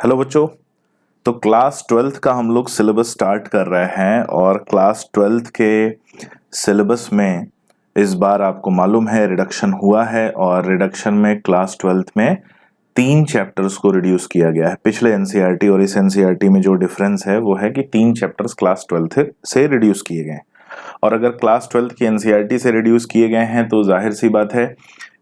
Hello बच्चों। तो class twelfth का हम लोग सिलेबस स्टार्ट कर रहे हैं और क्लास ट्वेल्थ के सिलेबस में इस बार आपको मालूम है रिडक्शन हुआ है और रिडक्शन में क्लास ट्वेल्थ में 3 चैप्टर्स को रिड्यूस किया गया है। पिछले एनसीईआरटी और इस एनसीईआरटी में जो डिफरेंस है वो है कि 3 चैप्टर्स क्लास ट्वेल्थ से रिड्यूस किए गए हैं। और अगर क्लास ट्वेल्थ की एनसीईआरटी से रिड्यूस किए गए हैं तो जाहिर सी बात है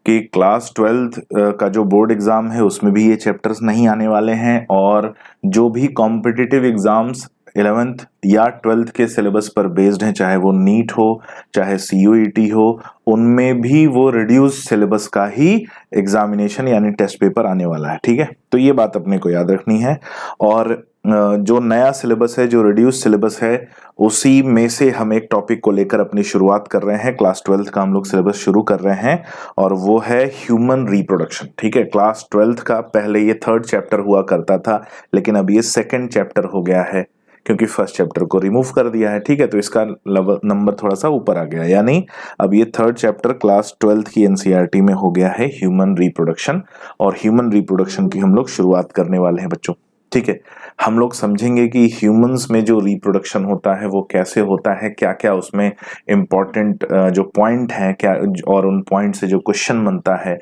कि क्लास ट्वेल्थ का जो बोर्ड एग्जाम है उसमें भी ये चैप्टर्स नहीं आने वाले हैं और जो भी कॉम्पिटिटिव एग्जाम्स 11th या 12th के सिलेबस पर बेस्ड हैं, चाहे वो नीट हो चाहे सीयूईटी हो, उनमें भी वो रिड्यूस सिलेबस का ही एग्जामिनेशन यानी टेस्ट पेपर आने वाला है। ठीक है, तो ये बात अपने को याद रखनी है। और जो नया सिलेबस है, जो रिड्यूस सिलेबस है, उसी में से हम एक टॉपिक को लेकर अपनी शुरुआत कर रहे हैं। क्लास ट्वेल्थ का हम लोग सिलेबस शुरू कर रहे हैं और वो है ह्यूमन रिप्रोडक्शन। ठीक है, क्लास ट्वेल्थ का पहले ये 3rd चैप्टर हुआ करता था, लेकिन अब ये 2nd चैप्टर हो गया है क्योंकि 1st चैप्टर को रिमूव कर दिया है। ठीक है, तो इसका नंबर थोड़ा सा ऊपर आ गया, यानी अब ये 3rd चैप्टर क्लास ट्वेल्थ की एनसीईआरटी में हो गया है ह्यूमन रिप्रोडक्शन। और ह्यूमन रिप्रोडक्शन की हम लोग शुरुआत करने वाले हैं बच्चों। ठीक है, हम लोग समझेंगे कि ह्यूमंस में जो रिप्रोडक्शन होता है वो कैसे होता है, क्या क्या उसमें इम्पोर्टेंट जो पॉइंट है क्या, और उन पॉइंट से जो क्वेश्चन बनता है,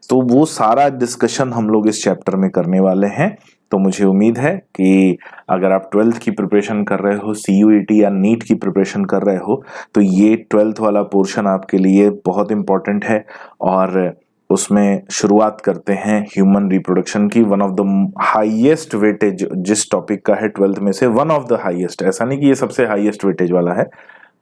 तो वो सारा डिस्कशन हम लोग इस चैप्टर में करने वाले हैं। तो मुझे उम्मीद है कि अगर आप 12th की प्रिपरेशन कर रहे हो, सीयूईटी या नीट की प्रिपरेशन कर रहे हो, तो ये 12th वाला पोर्शन आपके लिए बहुत इंपॉर्टेंट है। और उसमें शुरुआत करते हैं ह्यूमन रिप्रोडक्शन की। One of the highest weightage जिस टॉपिक का है 12th में से, वन ऑफ द हाईएस्ट, ऐसा नहीं कि ये सबसे हाईएस्ट वेटेज वाला है,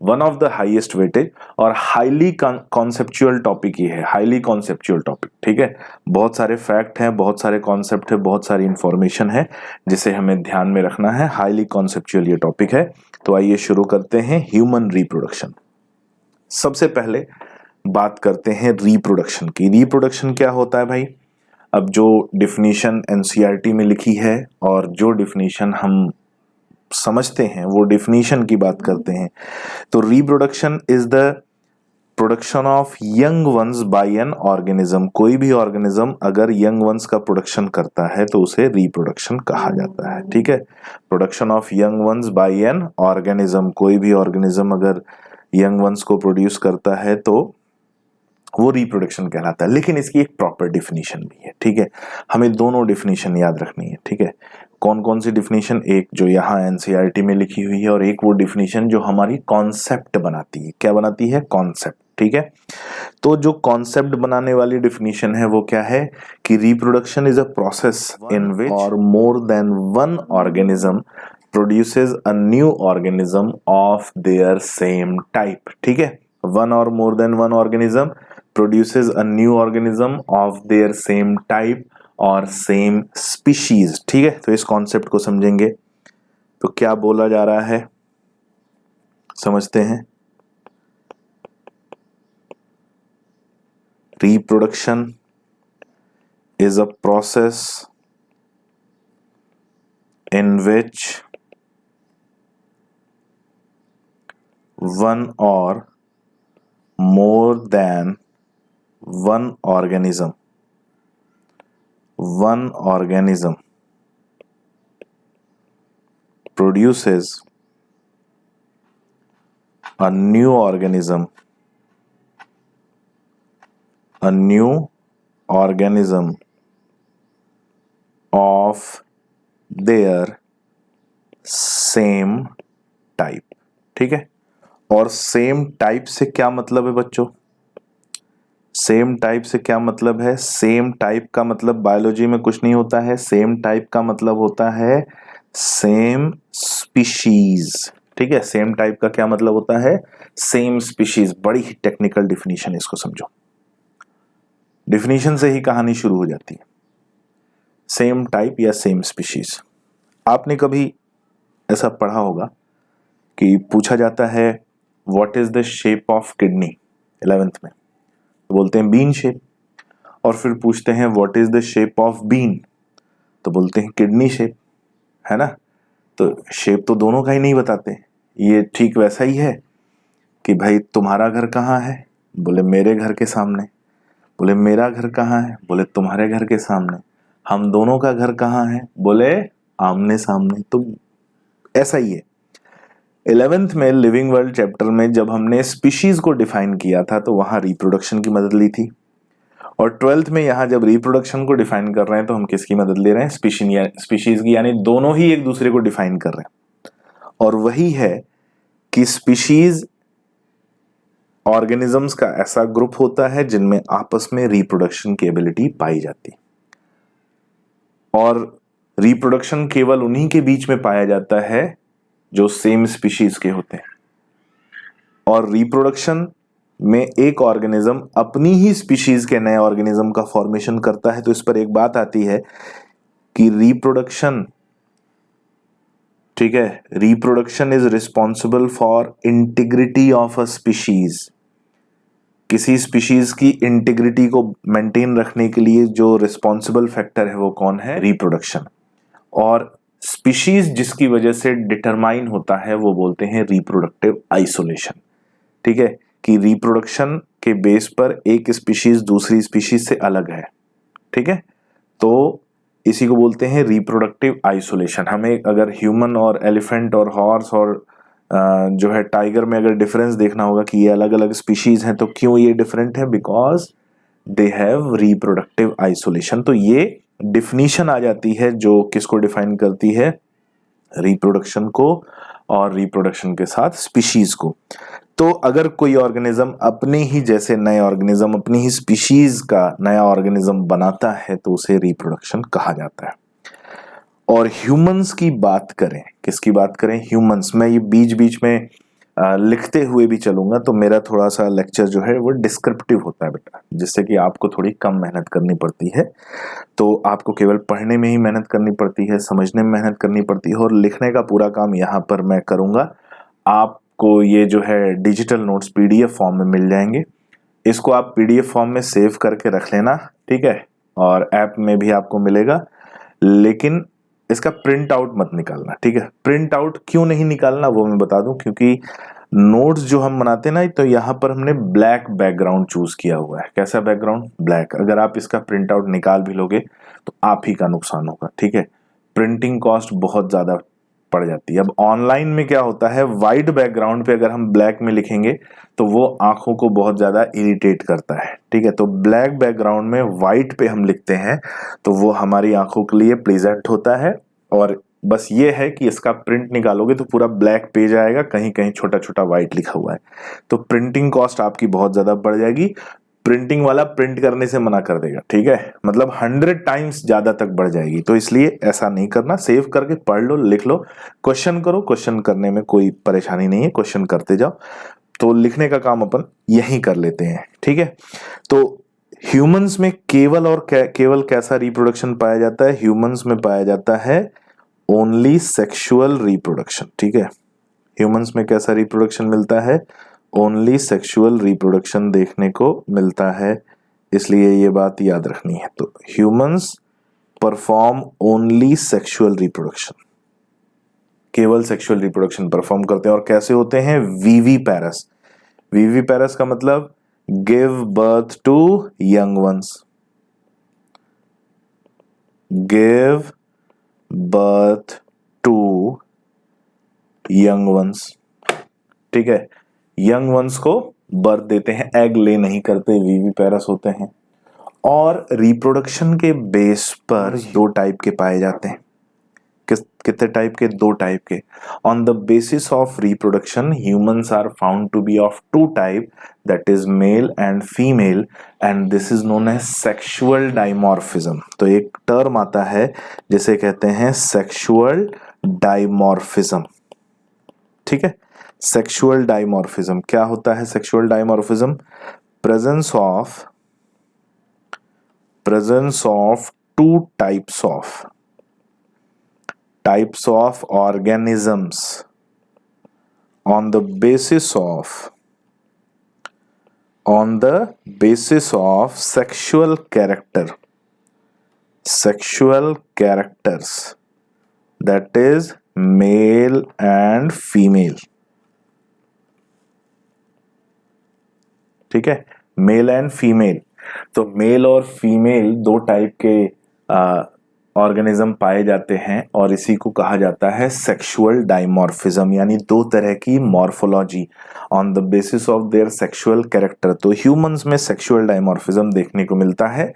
one of the highest weightage और हाईली कॉन्सेप्चुअल टॉपिक ही है, हाईली कॉन्सेप्चुअल टॉपिक। ठीक है, बहुत सारे फैक्ट हैं, बहुत सारे कॉन्सेप्ट है, बहुत सारी इंफॉर्मेशन है जिसे हमें ध्यान में रखना है। हाईली कॉन्सेप्चुअल ये टॉपिक है। तो आइए शुरू करते हैं ह्यूमन रिप्रोडक्शन। सबसे पहले बात करते हैं रिप्रोडक्शन की। रिप्रोडक्शन क्या होता है भाई? अब जो डिफिनीशन एनसीईआरटी में लिखी है और जो डिफिनीशन हम समझते हैं वो डिफिनीशन की बात करते हैं। तो reproduction is the production of young ones by an organism. कोई भी ऑर्गेनिज्म अगर यंग वंस का प्रोडक्शन करता है तो उसे रिप्रोडक्शन कहा जाता है। ठीक है, production of young ones by an organism, कोई भी ऑर्गेनिज्म अगर यंग वंस को प्रोड्यूस करता है तो वो रिप्रोडक्शन कहलाता है। लेकिन इसकी एक प्रॉपर डिफिनीशन भी है। ठीक है, हमें दोनों डिफिनीशन याद रखनी है। ठीक है, कौन कौन सी डिफिनीशन? एक जो यहाँ एनसीईआरटी में लिखी हुई है और एक वो डिफिनीशन जो हमारी कॉन्सेप्ट बनाती है। क्या बनाती है? कॉन्सेप्ट। ठीक है, तो जो कॉन्सेप्ट बनाने वाली डिफिनीशन है वो क्या है कि reproduction is a process in which और more than one organism produces a new organism of their same type. ठीक है, one or more than one organism produces a new organism of their same type और same species। ठीक है, तो इस concept को समझेंगे तो क्या बोला जा रहा है समझते हैं। Reproduction is a process in which one or more than one organism produces a new organism of their same type। ठीक है, और सेम टाइप से क्या मतलब है बच्चों? सेम टाइप से क्या मतलब है? सेम टाइप का मतलब बायोलॉजी में कुछ नहीं होता है। सेम टाइप का मतलब होता है सेम स्पीशीज। ठीक है, सेम टाइप का क्या मतलब होता है? Same species. बड़ी ही टेक्निकल डिफिनीशन, इसको समझो। डिफिनीशन से ही कहानी शुरू हो जाती है। सेम टाइप या सेम स्पीशीज। आपने कभी ऐसा पढ़ा होगा कि पूछा जाता है what is the shape of kidney 11th में, तो बोलते हैं बीन शेप। और फिर पूछते हैं what is the shape of bean, तो बोलते हैं किडनी शेप, है ना। तो शेप तो दोनों का ही नहीं बताते। ये ठीक वैसा ही है कि भाई तुम्हारा घर कहाँ है, बोले मेरे घर के सामने। बोले मेरा घर कहाँ है, बोले तुम्हारे घर के सामने। हम दोनों का घर कहाँ है? बोले आमने सामने। तो ऐसा ही है। 11th में लिविंग वर्ल्ड चैप्टर में जब हमने स्पीशीज को डिफाइन किया था तो वहां रिप्रोडक्शन की मदद ली थी, और 12th में यहां जब रिप्रोडक्शन को डिफाइन कर रहे हैं तो हम किसकी मदद ले रहे हैं? स्पीशीज की, यानी दोनों ही एक दूसरे को डिफाइन कर रहे हैं। और वही है कि स्पीशीज ऑर्गेनिजम्स का ऐसा ग्रुप होता है जिनमें आपस में रिप्रोडक्शन की एबिलिटी पाई जाती है, और रिप्रोडक्शन केवल उन्हीं के बीच में पाया जाता है जो सेम स्पीशीज के होते हैं। और रिप्रोडक्शन में एक ऑर्गेनिज्म अपनी ही स्पीशीज के नए ऑर्गेनिज्म का फॉर्मेशन करता है। तो इस पर एक बात आती है कि रिप्रोडक्शन, ठीक है, reproduction is responsible for integrity of a species. किसी स्पीशीज की इंटीग्रिटी को मेंटेन रखने के लिए जो रिस्पॉन्सिबल फैक्टर है वो कौन है? रिप्रोडक्शन। और स्पीशीज जिसकी वजह से डिटरमाइन होता है वो बोलते हैं रिप्रोडक्टिव आइसोलेशन। ठीक है, कि रिप्रोडक्शन के बेस पर एक स्पीशीज दूसरी स्पीशीज से अलग है। ठीक है, तो इसी को बोलते हैं रिप्रोडक्टिव आइसोलेशन। हमें अगर ह्यूमन और एलिफेंट और हॉर्स और जो है टाइगर में अगर डिफरेंस देखना होगा कि ये अलग अलग स्पीशीज हैं, तो क्यों ये डिफरेंट है? Because they have reproductive isolation. तो ये डिफिनीशन आ जाती है जो किसको डिफाइन करती है? रिप्रोडक्शन को, और रिप्रोडक्शन के साथ स्पीशीज को। तो अगर कोई ऑर्गेनिज्म अपने ही जैसे नए ऑर्गेनिज्म, अपनी ही स्पीशीज का नया ऑर्गेनिज्म बनाता है तो उसे रिप्रोडक्शन कहा जाता है। और ह्यूमंस की बात करें, किसकी बात करें? ह्यूमंस। मैं ये बीच बीच में लिखते हुए भी चलूंगा, तो मेरा थोड़ा सा लेक्चर जो है वो डिस्क्रिप्टिव होता है बेटा, जिससे कि आपको थोड़ी कम मेहनत करनी पड़ती है। तो आपको केवल पढ़ने में ही मेहनत करनी पड़ती है, समझने में मेहनत करनी पड़ती है, और लिखने का पूरा काम यहाँ पर मैं करूंगा। आपको ये जो है डिजिटल नोट्स पीडीएफ फॉर्म में मिल जाएंगे। इसको आप पीडीएफ फॉर्म में सेव करके रख लेना, ठीक है, और ऐप में भी आपको मिलेगा। लेकिन इसका प्रिंट आउट मत निकालना, ठीक है। प्रिंट आउट क्यों नहीं निकालना वो मैं बता दूं, क्योंकि नोट्स जो हम बनाते हैं ना, तो यहाँ पर हमने ब्लैक बैकग्राउंड चूज किया हुआ है। कैसा बैकग्राउंड? ब्लैक। अगर आप इसका प्रिंट आउट निकाल भी लोगे तो आप ही का नुकसान होगा, ठीक है। प्रिंटिंग कॉस्ट बहुत ज्यादा पड़ जाती है। अब ऑनलाइन में क्या होता है, व्हाइट बैकग्राउंड पे अगर हम ब्लैक में लिखेंगे तो वो आंखों को बहुत ज्यादा इरिटेट करता है, ठीक है। तो ब्लैक बैकग्राउंड में व्हाइट पे हम लिखते हैं तो वो हमारी आंखों के लिए प्लेजेंट होता है। और बस ये है कि इसका प्रिंट निकालोगे तो पूरा ब्लैक पेज आएगा, कहीं कहीं छोटा छोटा व्हाइट लिखा हुआ है, तो प्रिंटिंग कॉस्ट आपकी बहुत ज्यादा बढ़ जाएगी। प्रिंटिंग वाला प्रिंट करने से मना कर देगा, ठीक है, मतलब 100 टाइम्स ज्यादा तक बढ़ जाएगी। तो इसलिए ऐसा नहीं करना, सेव करके पढ़ लो, लिख लो, क्वेश्चन करो। क्वेश्चन करने में कोई परेशानी नहीं है, क्वेश्चन करते जाओ। तो लिखने का काम अपन यही कर लेते हैं, ठीक है। तो ह्यूमंस में केवल और केवल कैसा रिप्रोडक्शन पाया जाता है? ह्यूमंस में पाया जाता है ओनली सेक्सुअल रिप्रोडक्शन, ठीक है। ह्यूमंस में कैसा रिप्रोडक्शन मिलता है? ओनली सेक्सुअल रिप्रोडक्शन देखने को मिलता है, इसलिए ये बात याद रखनी है। तो humans perform only sexual reproduction, केवल सेक्सुअल रिप्रोडक्शन परफॉर्म करते हैं। और कैसे होते हैं? वीवी पैरस। वीवी पैरस का मतलब give birth to young ones, give birth to young ones, ठीक है। यंग वंस को बर्थ देते हैं, एग ले नहीं करते, वीवी पैरस होते हैं। और रिप्रोडक्शन के बेस पर दो टाइप के पाए जाते हैं। कितने टाइप के? दो टाइप के। On the basis of reproduction humans are found to be of two type, that is male and female, and this is known as sexual dimorphism. तो एक टर्म आता है जिसे कहते हैं सेक्सुअल डाइमॉर्फिज्म, ठीक है। सेक्सुअल डाइमॉर्फिज्म क्या होता है? Sexual dimorphism presence of two types of organisms on the basis of sexual characters, that is male and female, ठीक है, मेल एंड फीमेल। तो मेल और फीमेल दो टाइप के ऑर्गेनिज्म पाए जाते हैं और इसी को कहा जाता है सेक्सुअल डाइमॉर्फिज्म, यानी दो तरह की morphology on the basis of their sexual character. तो ह्यूमंस में सेक्सुअल डाइमॉर्फिज्म देखने को मिलता है।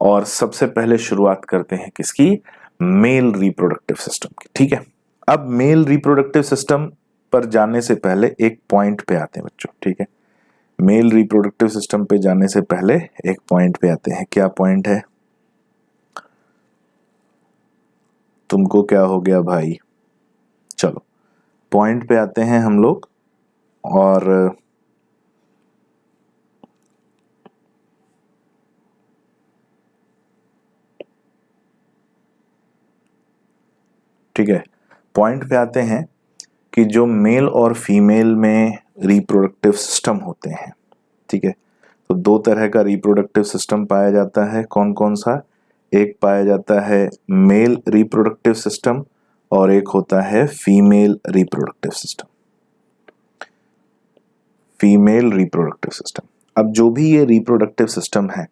और सबसे पहले शुरुआत करते हैं किसकी? मेल रिप्रोडक्टिव सिस्टम की। ठीक है, अब मेल रिप्रोडक्टिव सिस्टम पर जाने से पहले एक पॉइंट पे आते हैं बच्चों। ठीक है, मेल रिप्रोडक्टिव सिस्टम पे जाने से पहले एक पॉइंट पे आते हैं। क्या पॉइंट है? तुमको क्या हो गया भाई? चलो पॉइंट पे आते हैं हम लोग। और ठीक है, पॉइंट पे आते हैं कि जो मेल और फीमेल में रिप्रोडक्टिव सिस्टम होते हैं। ठीक है, तो दो तरह का रिप्रोडक्टिव सिस्टम पाया जाता है। कौन कौन सा? एक पाया जाता है मेल रिप्रोडक्टिव सिस्टम और एक होता है female reproductive system. Female reproductive system, अब जो भी ये रिप्रोडक्टिव सिस्टम है,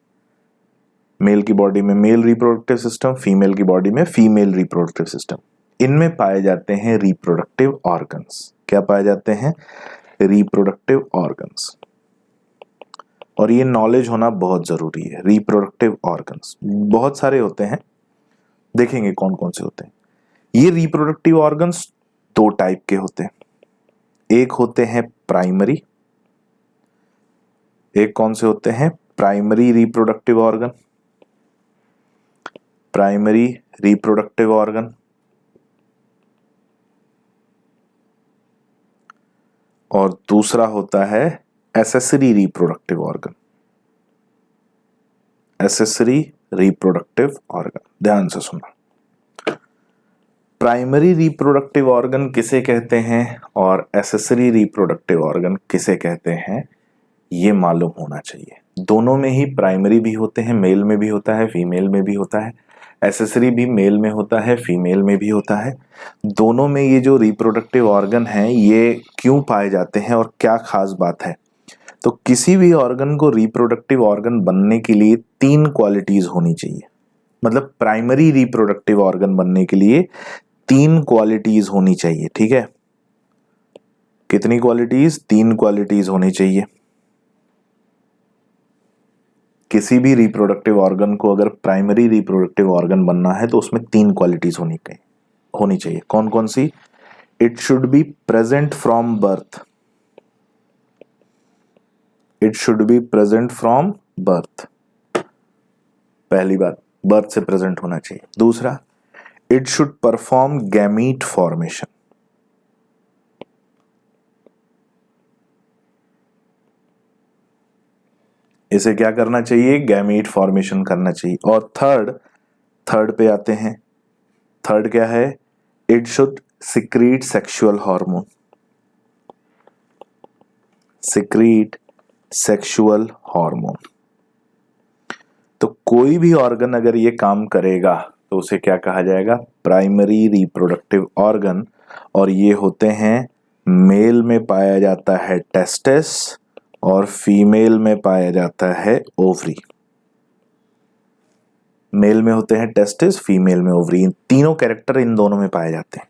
मेल की बॉडी में मेल रिप्रोडक्टिव सिस्टम, फीमेल की बॉडी में फीमेल रिप्रोडक्टिव सिस्टम, इनमें पाए जाते हैं रिप्रोडक्टिव ऑर्गन्स। क्या पाए जाते हैं? Reproductive organs. और ये नॉलेज होना बहुत जरूरी है। रिप्रोडक्टिव ऑर्गन्स बहुत सारे होते हैं, देखेंगे कौन कौन से होते हैं। ये रिप्रोडक्टिव ऑर्गन्स दो टाइप के होते हैं। एक होते हैं प्राइमरी, एक कौन से होते हैं? Primary reproductive organ. Primary reproductive organ. और दूसरा होता है accessory reproductive organ. Accessory reproductive organ, ध्यान से सुना। प्राइमरी रिप्रोडक्टिव ऑर्गन किसे कहते हैं और एसेसरी रिप्रोडक्टिव ऑर्गन किसे कहते हैं, ये मालूम होना चाहिए। दोनों में ही प्राइमरी भी होते हैं, मेल में भी होता है, फीमेल में भी होता है। एसेसरी भी मेल में होता है, फीमेल में भी होता है। दोनों में ये जो रिप्रोडक्टिव ऑर्गन हैं ये क्यों पाए जाते हैं और क्या खास बात है? तो किसी भी ऑर्गन को रिप्रोडक्टिव ऑर्गन बनने के लिए तीन क्वालिटीज होनी चाहिए। मतलब प्राइमरी रिप्रोडक्टिव ऑर्गन बनने के लिए तीन क्वालिटीज होनी चाहिए। ठीक है, कितनी क्वालिटीज? तीन क्वालिटीज होनी चाहिए। किसी भी रिप्रोडक्टिव ऑर्गन को अगर प्राइमरी रिप्रोडक्टिव ऑर्गन बनना है तो उसमें तीन क्वालिटीज होनी चाहिए। कौन कौन सी? It should be present from birth. It should be present from birth, पहली बात, बर्थ से प्रेजेंट होना चाहिए। दूसरा, it should perform gamete formation. इसे क्या करना चाहिए? गैमीट फॉर्मेशन करना चाहिए। और थर्ड पे आते हैं। थर्ड क्या है? It should secrete sexual hormone. Secrete sexual hormone. तो कोई भी ऑर्गन अगर ये काम करेगा तो उसे क्या कहा जाएगा? Primary reproductive organ. और ये होते हैं, मेल में पाया जाता है टेस्टिस और फीमेल में पाया जाता है ओवरी। मेल में होते हैं टेस्टिस, फीमेल में ओवरी। तीनों कैरेक्टर इन दोनों में पाए जाते हैं।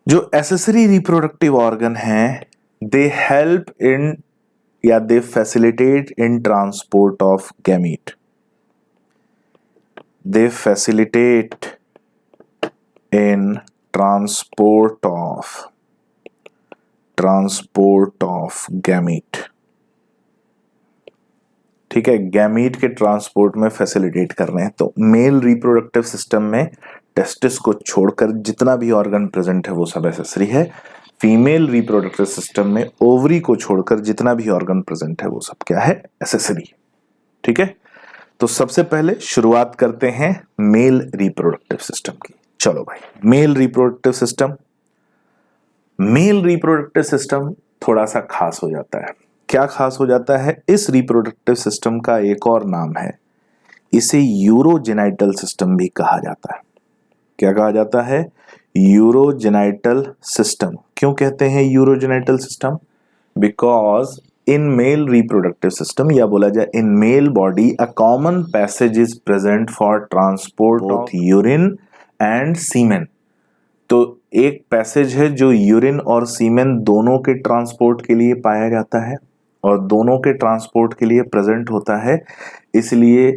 जो एसेसरी रिप्रोडक्टिव ऑर्गन हैं, दे हेल्प इन या they facilitate in transport of gamete. They facilitate in transport of gamete. ठीक है, गैमीट के ट्रांसपोर्ट में फैसिलिटेट कर रहे हैं। तो मेल रिप्रोडक्टिव सिस्टम में टेस्टिस को छोड़कर जितना भी ऑर्गन प्रेजेंट है वो सब एसेसरी है। फीमेल रिप्रोडक्टिव सिस्टम में ओवरी को छोड़कर जितना भी ऑर्गन प्रेजेंट है वो सब क्या है? एसेसरी। ठीक है, तो सबसे पहले शुरुआत करते हैं मेल रिप्रोडक्टिव सिस्टम की। चलो भाई, mail reproductive system. Mail reproductive system थोड़ा सा खास हो जाता है। क्या खास हो जाता है? इस रिप्रोडक्टिव सिस्टम का एक और नाम है, इसे यूरोजेनाइटल सिस्टम भी कहा जाता है। क्या कहा जाता है? Urogenital system. क्यों कहते हैं urogenital system? Because in male reproductive system, या बोला जाए in male body, a common passage is present for transport of urine and semen. तो एक पैसेज है जो यूरिन और सीमेन दोनों के ट्रांसपोर्ट के लिए पाया जाता है और दोनों के ट्रांसपोर्ट के लिए प्रेजेंट होता है। इसलिए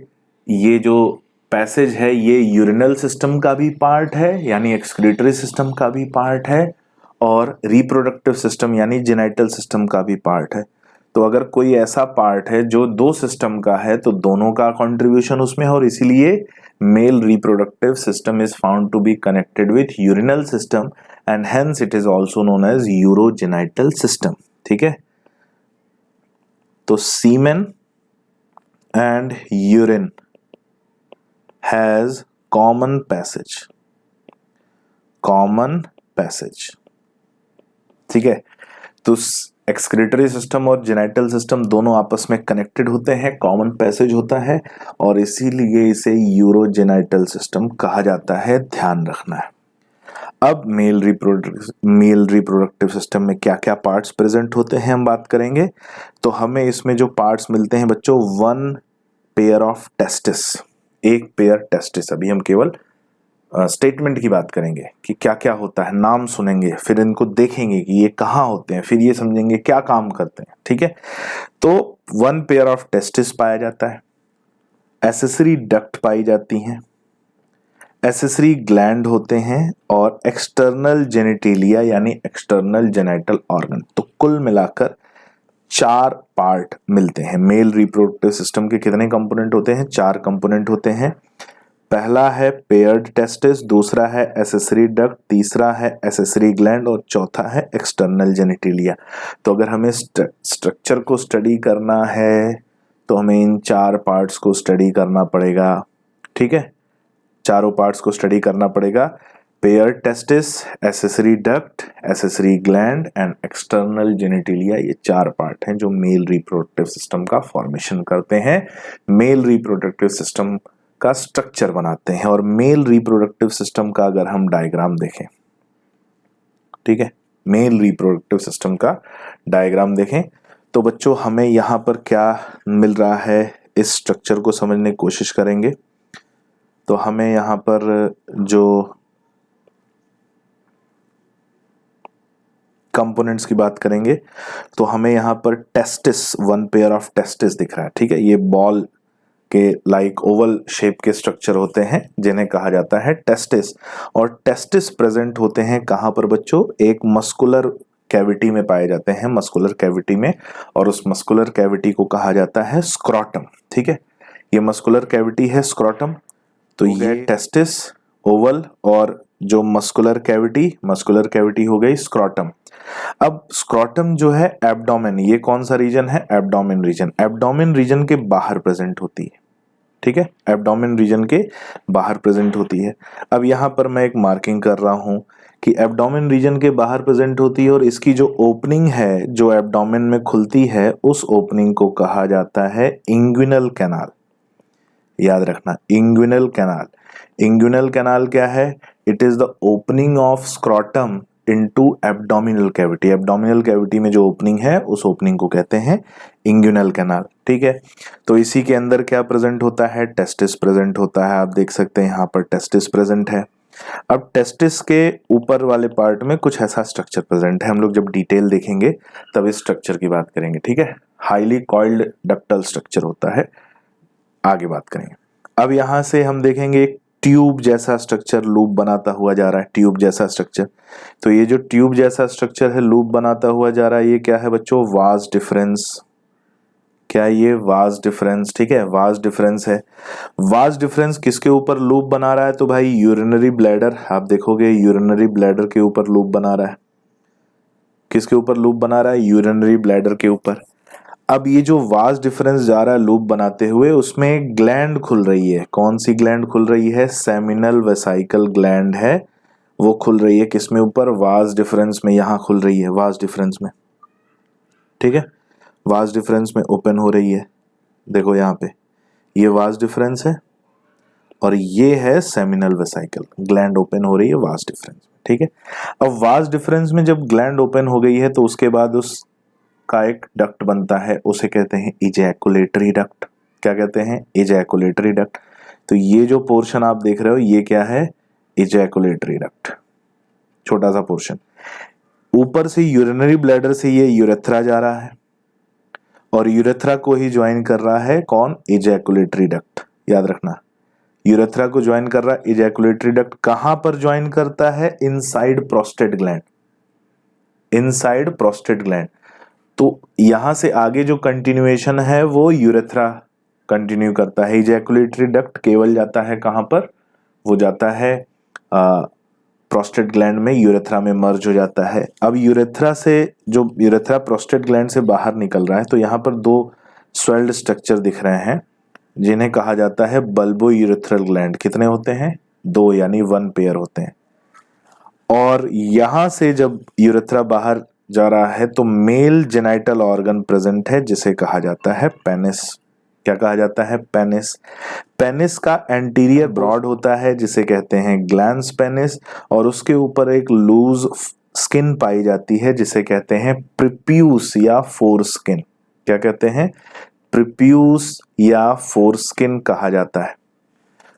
ये जो पैसेज है ये यूरिनल सिस्टम का भी पार्ट है यानी एक्सक्रीटरी सिस्टम का भी पार्ट है और रिप्रोडक्टिव सिस्टम यानी जेनाइटल सिस्टम का भी पार्ट है। तो अगर कोई ऐसा पार्ट है जो दो सिस्टम का है तो दोनों का कंट्रीब्यूशन उसमें है और इसीलिए male reproductive system is found to be connected with urinal system and hence it is also known as urogenital system. ठीक है, तो semen and urine has common passage. ठीक है, तो एक्सक्रीटरी सिस्टम और जेनाइटल सिस्टम दोनों आपस में कनेक्टेड होते हैं, कॉमन पैसेज होता है और इसीलिए इसे यूरोजेनाइटल सिस्टम कहा जाता है, ध्यान रखना है। अब मेल रिप्रोडक्टिव सिस्टम में क्या क्या पार्ट्स प्रेजेंट होते हैं हम बात करेंगे। तो हमें इसमें जो पार्ट्स मिलते हैं बच्चों, 1 पेयर ऑफ टेस्टिस, एक पेयर टेस्टिस। अभी हम केवल स्टेटमेंट की बात करेंगे कि क्या क्या होता है, नाम सुनेंगे, फिर इनको देखेंगे कि ये कहाँ होते हैं, फिर ये समझेंगे क्या काम करते हैं। ठीक है, तो 1 पेयर ऑफ टेस्टिस पाया जाता है, एसेसरी डक्ट पाई जाती हैं, एसेसरी ग्लैंड होते हैं और एक्सटर्नल जेनिटेलिया यानी एक्सटर्नल जेनाइटल ऑर्गन। तो कुल मिलाकर 4 पार्ट मिलते हैं। मेल रिप्रोडक्टिव सिस्टम के कितने कंपोनेंट होते हैं? 4 कंपोनेंट होते हैं। पहला है पेयर्ड टेस्टिस, दूसरा है एसेसरी डक्ट, तीसरा है एसेसरी ग्लैंड और चौथा है एक्सटर्नल जेनिटेलिया। तो अगर हमें स्ट्रक्चर को स्टडी करना है तो हमें इन 4 पार्ट्स को स्टडी करना पड़ेगा। ठीक है, चारों पार्ट्स को स्टडी करना पड़ेगा। Paired testis, accessory duct, accessory gland and external genitalia, ये 4 पार्ट हैं जो मेल रिप्रोडक्टिव सिस्टम का फॉर्मेशन करते हैं, मेल रिप्रोडक्टिव सिस्टम का स्ट्रक्चर बनाते हैं। और मेल रिप्रोडक्टिव सिस्टम का अगर हम डायग्राम देखें, ठीक है, मेल रिप्रोडक्टिव सिस्टम का डायग्राम देखें तो बच्चों हमें यहां पर क्या मिल रहा है, इस स्ट्रक्चर को समझने की कोशिश करेंगे। तो हमें यहां पर जो कंपोनेंट्स की बात करेंगे तो हमें यहां पर टेस्टिस, 1 पेयर ऑफ टेस्टिस दिख रहा है। ठीक है, ये बॉल के लाइक ओवल शेप के स्ट्रक्चर होते हैं जिन्हें कहा जाता है टेस्टिस। और टेस्टिस प्रेजेंट होते हैं कहां पर बच्चों? एक मस्कुलर कैविटी में पाए जाते हैं, मस्कुलर कैविटी में, और उस मस्कुलर कैविटी को कहा जाता है स्क्रोटम। ठीक है, ये मस्कुलर कैविटी है स्क्रोटम। तो ये टेस्टिस, ओवल और जो मस्कुलर कैविटी हो गई स्क्रोटम। अब स्क्रोटम जो है एब्डोमेन, ये कौन सा रीजन है? Abdomen reason. एब्डोमेन रीजन के बाहर प्रेजेंट होती है। ठीक है, एब्डोमेन रीजन के बाहर प्रेजेंट होती है। अब यहां पर मैं एक मार्किंग कर रहा हूं कि एब्डोमेन रीजन के बाहर प्रेजेंट होती है और इसकी जो ओपनिंग है जो एब्डोमेन में खुलती है उस ओपनिंग को कहा जाता है इंग्विनल कैनाल। याद रखना, इंग्विनल कैनाल। इंग्विनल कैनाल क्या है? It is the opening of scrotum into abdominal cavity. Abdominal cavity में जो ओपनिंग है उस ओपनिंग को कहते हैं इंग्विनल कैनाल। ठीक है, तो इसी के अंदर क्या प्रेजेंट होता है? टेस्टिस प्रेजेंट होता है। आप देख सकते हैं यहाँ पर टेस्टिस प्रेजेंट है। अब टेस्टिस के ऊपर वाले पार्ट में कुछ ऐसा स्ट्रक्चर प्रेजेंट है, हम लोग जब डिटेल देखेंगे तब इस स्ट्रक्चर की बात करेंगे। ठीक है, हाईली कॉइल्ड डक्टल स्ट्रक्चर होता है, आगे बात करेंगे। अब यहां से हम देखेंगे एक ट्यूब जैसा स्ट्रक्चर लूप बनाता हुआ जा रहा है, ट्यूब जैसा स्ट्रक्चर। तो ये जो ट्यूब जैसा स्ट्रक्चर है लूप बनाता हुआ जा रहा है, ये क्या है बच्चों? Vas deferens. क्या ये वाज डिफरेंस? ठीक है, वाज डिफरेंस है। वाज डिफरेंस किसके ऊपर लूप बना रहा है? तो भाई यूरिनरी ब्लैडर, आप देखोगे यूरिनरी ब्लैडर के ऊपर लूप बना रहा है। किसके ऊपर लूप बना रहा है? यूरिनरी ब्लैडर के ऊपर। अब ये जो वाज डिफरेंस जा रहा है लूप बनाते हुए, उसमें एक ग्लैंड खुल रही है। कौन सी ग्लैंड खुल रही है? सेमिनल वेसाइकल ग्लैंड है, वो खुल रही है किसमें ऊपर? वाज डिफरेंस में, यहां खुल रही है वाज डिफरेंस में। ठीक है, वाज डिफरेंस में ओपन हो रही है, देखो यहां पे ये वाज डिफरेंस है और ये है सेमिनल वेसाइकल, ग्लैंड ओपन हो रही है वाज डिफरेंस में। ठीक है, अब वाज डिफरेंस में जब ग्लैंड ओपन हो गई है तो उसके बाद उस का एक डक्ट बनता है, उसे कहते हैं इजैकुलेटरी डक्ट। क्या कहते हैं? Ejaculatory duct. तो ये जो पोर्शन आप देख रहे हो ये क्या है? इजैकुलेटरी डक्ट, छोटा सा पोर्शन। ऊपर से यूरिनरी ब्लैडर से ये यूरेथ्रा जा रहा है और यूरेथ्रा को ही ज्वाइन कर रहा है कौन? Ejaculatory duct. याद रखना, यूरेथ्रा को ज्वाइन कर रहा है इजैकुलेटरी डक्ट। कहां पर ज्वाइन करता है? Inside prostate gland, inside prostate gland. तो यहां से आगे जो कंटिन्यूएशन है वो यूरेथ्रा कंटिन्यू करता है। इजैकुलेटरी डक्ट केवल जाता है कहां पर? वो जाता है प्रोस्टेट ग्लैंड में, यूरेथ्रा में मर्ज हो जाता है। अब यूरेथ्रा से, जो यूरेथ्रा प्रोस्टेट ग्लैंड से बाहर निकल रहा है, तो यहाँ पर दो स्वेल्ड स्ट्रक्चर दिख रहे हैं जिन्हें कहा जाता है बल्बो यूरेथ्रल ग्लैंड। कितने होते हैं? 2, यानी 1 पेयर होते हैं। और यहां से जब यूरेथ्रा बाहर जा रहा है तो मेल जेनाइटल ऑर्गन प्रेजेंट है जिसे कहा जाता है पेनिस। क्या कहा जाता है? पेनिस। पेनिस का एंटीरियर ब्रॉड होता है जिसे कहते हैं ग्लैंस पेनिस, और उसके ऊपर एक लूज स्किन पाई जाती है जिसे कहते हैं प्रिप्यूस या फोर स्किन। क्या कहते हैं? प्रिप्यूस या फोर स्किन कहा जाता है।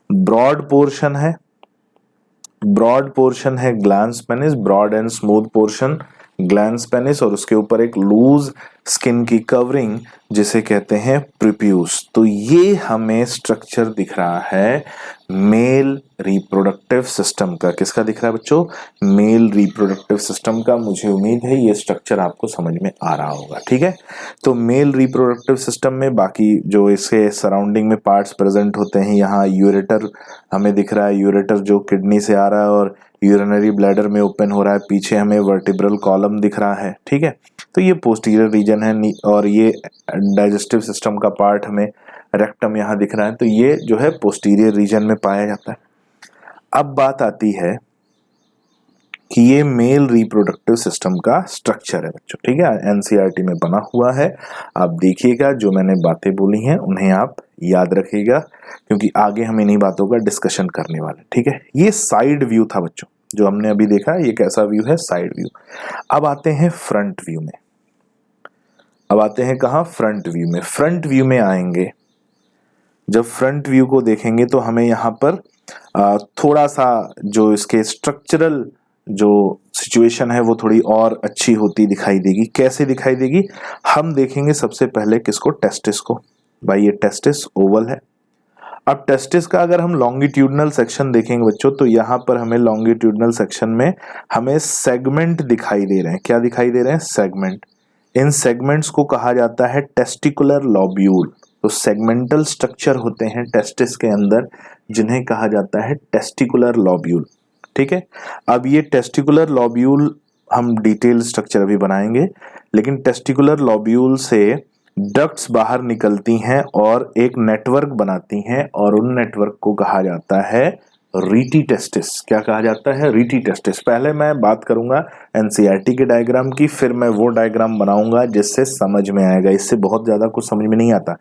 ब्रॉड पोर्शन है, ब्रॉड पोर्शन है glans penis, broad and smooth portion glans penis, और उसके ऊपर एक लूज स्किन की कवरिंग जिसे कहते हैं प्रिप्यूस। तो ये हमें स्ट्रक्चर दिख रहा है मेल रिप्रोडक्टिव सिस्टम का। किसका दिख रहा है बच्चों? मेल रिप्रोडक्टिव सिस्टम का। मुझे उम्मीद है ये स्ट्रक्चर आपको समझ में आ रहा होगा। ठीक है, तो मेल रिप्रोडक्टिव सिस्टम में बाकी जो इसके सराउंडिंग में पार्ट्स प्रेजेंट होते हैं, यहाँ यूरेटर हमें दिख रहा है, यूरेटर जो किडनी से आ रहा है और यूरिनरी ब्लैडर में ओपन हो रहा है। पीछे हमें वर्टिब्रल कॉलम दिख रहा है। ठीक है, तो ये पोस्टीरियर रीजन है, और ये डाइजेस्टिव सिस्टम का पार्ट हमें रेक्टम यहाँ दिख रहा है। तो ये जो है पोस्टीरियर रीजन में पाया जाता है। अब बात आती है कि ये मेल रिप्रोडक्टिव सिस्टम का स्ट्रक्चर है बच्चों। ठीक है, एनसीईआरटी में बना हुआ है। आप देखिएगा, जो मैंने बातें बोली हैं उन्हें आप याद रखिएगा, क्योंकि आगे हम इन्हीं बातों का डिस्कशन करने वाले। ठीक है, ये साइड व्यू था बच्चों जो हमने अभी देखा। ये कैसा व्यू है? Side view. अब आते हैं फ्रंट व्यू में। अब आते हैं कहाँ? फ्रंट व्यू में। फ्रंट व्यू में आएंगे, जब फ्रंट व्यू को देखेंगे तो हमें यहाँ पर थोड़ा सा जो इसके स्ट्रक्चरल जो सिचुएशन है वो थोड़ी और अच्छी होती दिखाई देगी। कैसे दिखाई देगी? हम देखेंगे सबसे पहले किसको? टेस्टिस को। भाई ये टेस्टिस ओवल है। अब टेस्टिस का अगर हम लॉन्गिट्यूडनल सेक्शन देखेंगे बच्चों, तो यहाँ पर हमें लॉन्गिट्यूडनल सेक्शन में हमें सेगमेंट दिखाई दे रहे हैं। क्या दिखाई दे रहे हैं? सेगमेंट। इन सेगमेंट्स को कहा जाता है टेस्टिकुलर लॉब्यूल। तो सेगमेंटल स्ट्रक्चर होते हैं टेस्टिस के अंदर जिन्हें कहा जाता है टेस्टिकुलर लॉब्यूल। ठीक है, अब ये टेस्टिकुलर लॉब्यूल हम डिटेल स्ट्रक्चर अभी बनाएंगे, लेकिन टेस्टिकुलर लॉब्यूल से डक्ट्स बाहर निकलती हैं और एक नेटवर्क बनाती हैं, और उन नेटवर्क को कहा जाता है रीटी टेस्टिस। क्या कहा जाता है? Rete testis. पहले मैं बात करूंगा एनसीईआरटी के डायग्राम की, फिर मैं वो डायग्राम बनाऊंगा जिससे समझ में आएगा। इससे बहुत ज्यादा कुछ समझ में नहीं आता,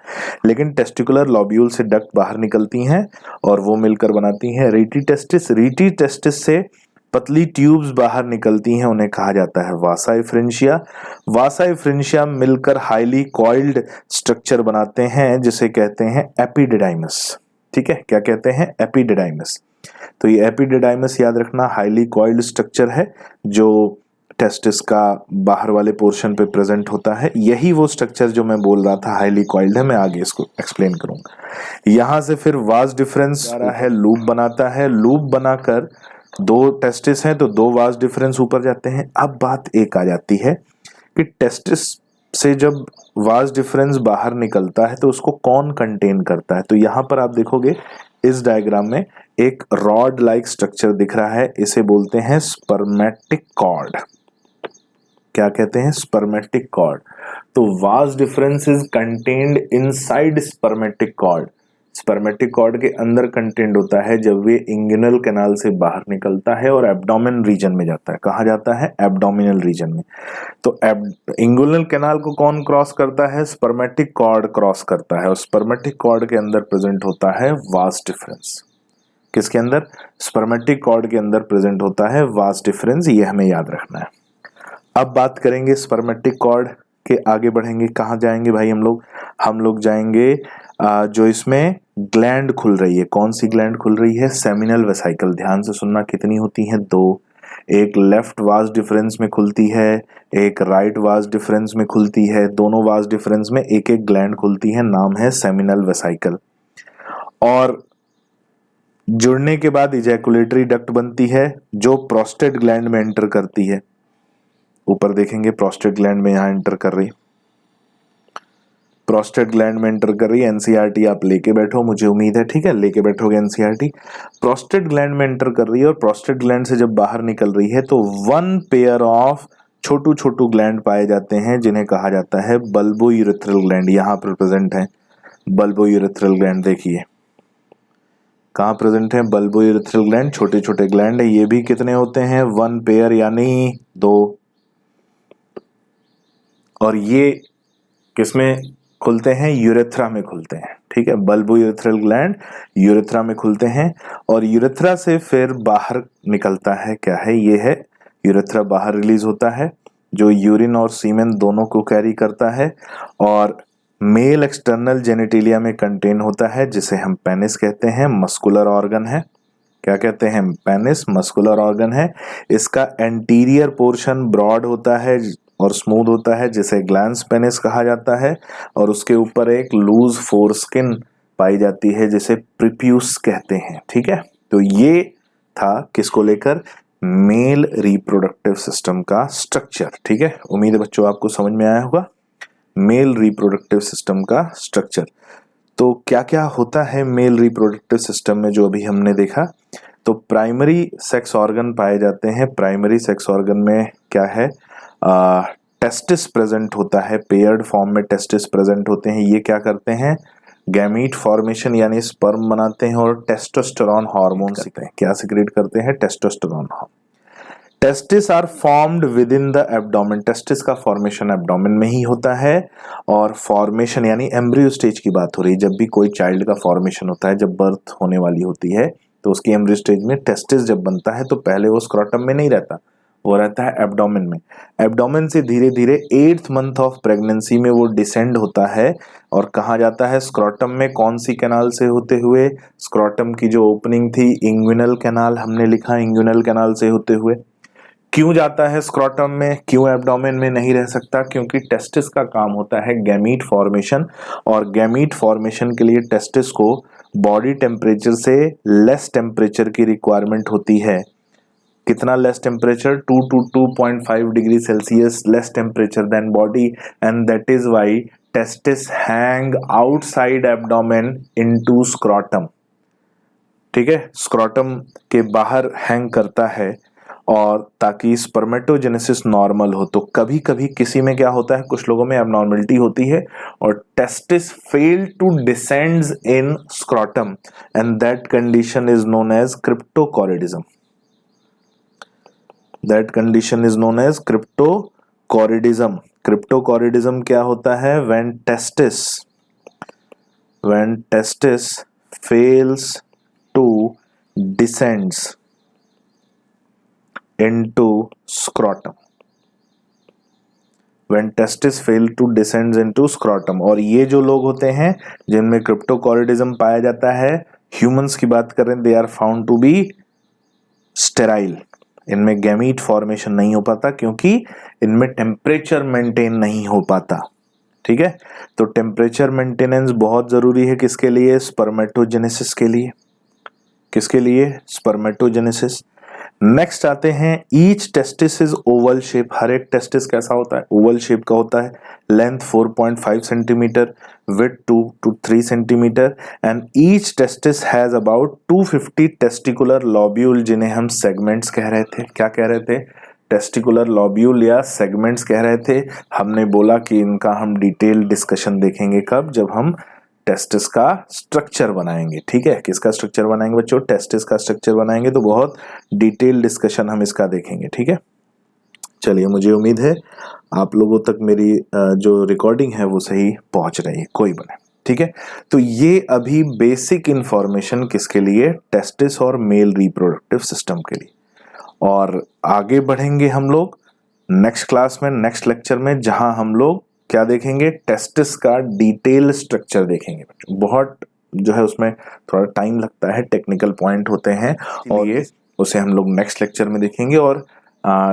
लेकिन टेस्टिकुलर लॉब्यूल से डक्ट बाहर निकलती हैं और वो मिलकर बनाती हैं रीटी टेस्टिस। रीटी टेस्टिस से पतली ट्यूब्स बाहर निकलती हैं, उन्हें कहा जाता है वासा एफ्रेंशिया। वासा एफ्रेंशिया मिलकर हाईली कॉइल्ड स्ट्रक्चर बनाते हैं जिसे कहते हैं एपिडिडाइमस। ठीक है, क्या कहते हैं? एपिडिडाइमस। तो ये एपिडिडाइमस याद रखना, हाईली कॉइल्ड स्ट्रक्चर है जो टेस्टिस का बाहर वाले पोर्शन पे प्रेजेंट होता है। यही वो स्ट्रक्चर जो मैं बोल रहा था हाईली कॉइल्ड है, मैं आगे इसको एक्सप्लेन करूंगा। यहां से फिर वास डिफरेंस आ रहा है, लूप बनाता है। लूप बनाकर, दो टेस्टिस हैं तो दो वास डिफरेंस ऊपर जाते हैं। अब बात एक आ जाती है कि टेस्टिस से जब वास डिफरेंस बाहर निकलता है तो उसको कौन कंटेन करता है? तो यहां पर आप देखोगे इस डायग्राम में एक रॉड लाइक स्ट्रक्चर दिख रहा है, इसे बोलते हैं स्पर्मेटिक कॉर्ड। क्या कहते हैं? Spermatic cord. तो vas deferens is contained inside spermatic cord. Spermatic cord के अंदर कंटेंट होता है जब वे इंगुइनल कैनाल से बाहर निकलता है और एब्डोमेन रीजन में जाता है। कहाँ जाता है? एब्डोमिनल रीजन में। तो इंगुइनल कैनाल को कौन क्रॉस करता है? स्पर्मेटिक कॉर्ड क्रॉस करता है, और स्पर्मेटिक कॉर्ड के अंदर प्रेजेंट होता है वास डिफरेंस। किसके अंदर? स्पर्मेटिक कॉर्ड के अंदर प्रेजेंट होता है वास डिफरेंस। ये हमें याद रखना है। अब बात करेंगे स्पर्मेटिक कॉर्ड के आगे बढ़ेंगे, कहाँ जाएंगे भाई हम लोग जाएंगे जो इसमें ग्लैंड खुल रही है। कौन सी ग्लैंड खुल रही है? Seminal vesicle. ध्यान से सुनना, कितनी होती हैं? 2। एक लेफ्ट वाज डिफरेंस में खुलती है, एक राइट वाज डिफरेंस में खुलती है। दोनों वाज डिफरेंस में एक एक ग्लैंड खुलती है, नाम है सेमिनल वेसिकल। और जुड़ने के बाद इजैकुलेटरी डक्ट बनती है जो प्रोस्टेट ग्लैंड में एंटर करती है। ऊपर देखेंगे प्रोस्टेट ग्लैंड में यहां एंटर कर रही, प्रोस्टेट ग्लैंड में एंटर कर रही है। एनसीईआरटी आप लेके बैठो, मुझे उम्मीद है, ठीक है, लेके बैठोगे एनसीईआरटी। प्रोस्टेट ग्लैंड में एंटर कर रही है और प्रोस्टेट ग्लैंड से जब बाहर निकल रही है तो 1 pair of Chhotu Chhotu gland पाए जाते हैं जिन्हें कहा जाता है बल्बोयूरेथ्रल ग्लैंड। यहां पर प्रेजेंट है बल्बोयूरेथ्रल ग्लैंड। देखिए कहां प्रेजेंट है बल्बोयूरेथ्रल ग्लैंड, छोटे छोटे ग्लैंड है। ये भी कितने होते हैं? 1 पेयर यानी 2। और ये किसमें खुलते हैं? यूरेथ्रा में खुलते हैं, ठीक है। बल्बोयूरेथ्रल ग्लैंड यूरेथ्रा में खुलते हैं और यूरेथ्रा से फिर बाहर निकलता है, क्या है? ये है यूरेथ्रा, बाहर रिलीज होता है जो यूरिन और सीमेन दोनों को कैरी करता है और मेल एक्सटर्नल जेनिटेलिया में कंटेन होता है जिसे हम पेनिस कहते हैं। मस्कुलर ऑर्गन है। क्या कहते हैं? पेनिस मस्कुलर ऑर्गन है। इसका एंटीरियर पोर्शन ब्रॉड होता है और स्मूथ होता है जिसे ग्लैंस पेनिस कहा जाता है और उसके ऊपर एक लूज फोरस्किन पाई जाती है जिसे प्रीप्यूस कहते हैं, ठीक है। तो ये था किसको लेकर? मेल रिप्रोडक्टिव सिस्टम का स्ट्रक्चर, ठीक है। उम्मीद है बच्चों आपको समझ में आया होगा मेल रिप्रोडक्टिव सिस्टम का स्ट्रक्चर। तो क्या क्या होता है मेल रिप्रोडक्टिव सिस्टम में जो अभी हमने देखा? तो प्राइमरी सेक्स ऑर्गन पाए जाते हैं। प्राइमरी सेक्स ऑर्गन में क्या है? टेस्टिस प्रेजेंट होता है, पेयर्ड फॉर्म में टेस्टिस प्रेजेंट होते हैं। ये क्या करते हैं? गैमीट फॉर्मेशन यानी स्पर्म बनाते हैं और टेस्टोस्टेरोन हार्मोन सीखते हैं। क्या सिक्रेट करते हैं? Testosterone hormone. Testis are formed within the abdomen. Testis का फॉर्मेशन एब्डोमेन में ही होता है और फॉर्मेशन यानी एम्ब्रियो स्टेज की बात हो रही है। जब भी कोई चाइल्ड का फॉर्मेशन होता है, जब बर्थ होने वाली होती है तो उसकी एम्ब्रियो स्टेज में टेस्टिस जब बनता है तो पहले वो स्क्रोटम में नहीं रहता, वो रहता है एब्डोमेन में। एब्डोमेन से धीरे धीरे 8th मंथ ऑफ प्रेगनेंसी में वो डिसेंड होता है और कहाँ जाता है? स्क्रोटम में। कौन सी कैनाल से होते हुए? स्क्रोटम की जो ओपनिंग थी इंग्विनल कैनाल, हमने लिखा इंग्विनल कैनाल से होते हुए। क्यों जाता है स्क्रोटम में, क्यों एब्डोमेन में नहीं रह सकता? क्योंकि टेस्टिस का काम होता है गैमीट फॉर्मेशन और गैमीट फॉर्मेशन के लिए टेस्टिस को बॉडी टेम्परेचर से लेस टेम्परेचर की रिक्वायरमेंट होती है। कितना less temperature? 2 to 2.5 degree Celsius less temperature than body and that is why testis hang outside abdomen into scrotum, ठीक है। स्क्रोटम के बाहर हैंग करता है और ताकि स्पर्मेटोजेनेसिस नॉर्मल हो। तो कभी कभी किसी में क्या होता है, कुछ लोगों में एबनॉर्मलिटी होती है और testis fail to descends in scrotum and that condition is known as cryptorchidism. That condition is known as cryptorchidism. Cryptorchidism क्या होता है? When testis fails to descends into scrotum, when testis fail to descend into scrotum। और ये जो लोग होते हैं जिनमें क्रिप्टोकोरिडिज्म पाया जाता है, ह्यूमंस की बात करें, they are found to be sterile. इनमें गैमीट फॉर्मेशन नहीं हो पाता क्योंकि इनमें टेम्परेचर मेंटेन नहीं हो पाता, ठीक है। तो टेम्परेचर मेंटेनेंस बहुत जरूरी है किसके लिए? स्पर्मेटोजेनेसिस के लिए। किसके लिए? स्पर्मेटोजेनेसिस। नेक्स्ट आते हैं, each testis is oval shape. हर एक टेस्टिस कैसा होता है? ओवल शेप का होता है। Length 4.5 centimetre, width 2 to 3 centimetre and each testis has about 250 testicular lobule जिन्हें हम सेगमेंट्स कह रहे थे। क्या कह रहे थे? टेस्टिकुलर लॉब्यूल या सेगमेंट्स कह रहे थे। हमने बोला कि इनका हम डिटेल डिस्कशन देखेंगे कब? जब हम टेस्टिस का स्ट्रक्चर बनाएंगे, ठीक है। किसका स्ट्रक्चर बनाएंगे बच्चों? टेस्टिस का स्ट्रक्चर बनाएंगे तो बहुत डिटेल डिस्कशन हम इसका देखेंगे, ठीक है। चलिए, मुझे उम्मीद है आप लोगों तक मेरी जो रिकॉर्डिंग है वो सही पहुंच रही है, कोई बने, ठीक है। तो ये अभी बेसिक इंफॉर्मेशन किसके लिए? टेस्टिस और मेल रिप्रोडक्टिव सिस्टम के लिए। और आगे बढ़ेंगे हम लोग नेक्स्ट क्लास में, नेक्स्ट लेक्चर में, जहां हम लोग क्या देखेंगे, टेस्टिस का डिटेल स्ट्रक्चर देखेंगे बच्चों। बहुत जो है उसमें थोड़ा टाइम लगता है, टेक्निकल पॉइंट होते हैं, और ये उसे हम लोग नेक्स्ट लेक्चर में देखेंगे। और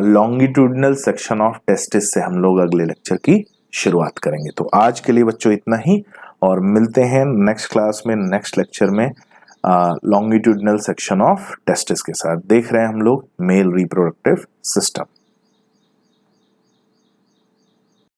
लॉन्गिट्यूडनल सेक्शन ऑफ टेस्टिस से हम लोग अगले लेक्चर की शुरुआत करेंगे। तो आज के लिए बच्चों इतना ही, और मिलते हैं नेक्स्ट क्लास में, नेक्स्ट लेक्चर में लॉन्गिट्यूडनल सेक्शन ऑफ टेस्टिस के साथ। देख रहे हैं हम लोग मेल रिप्रोडक्टिव सिस्टम।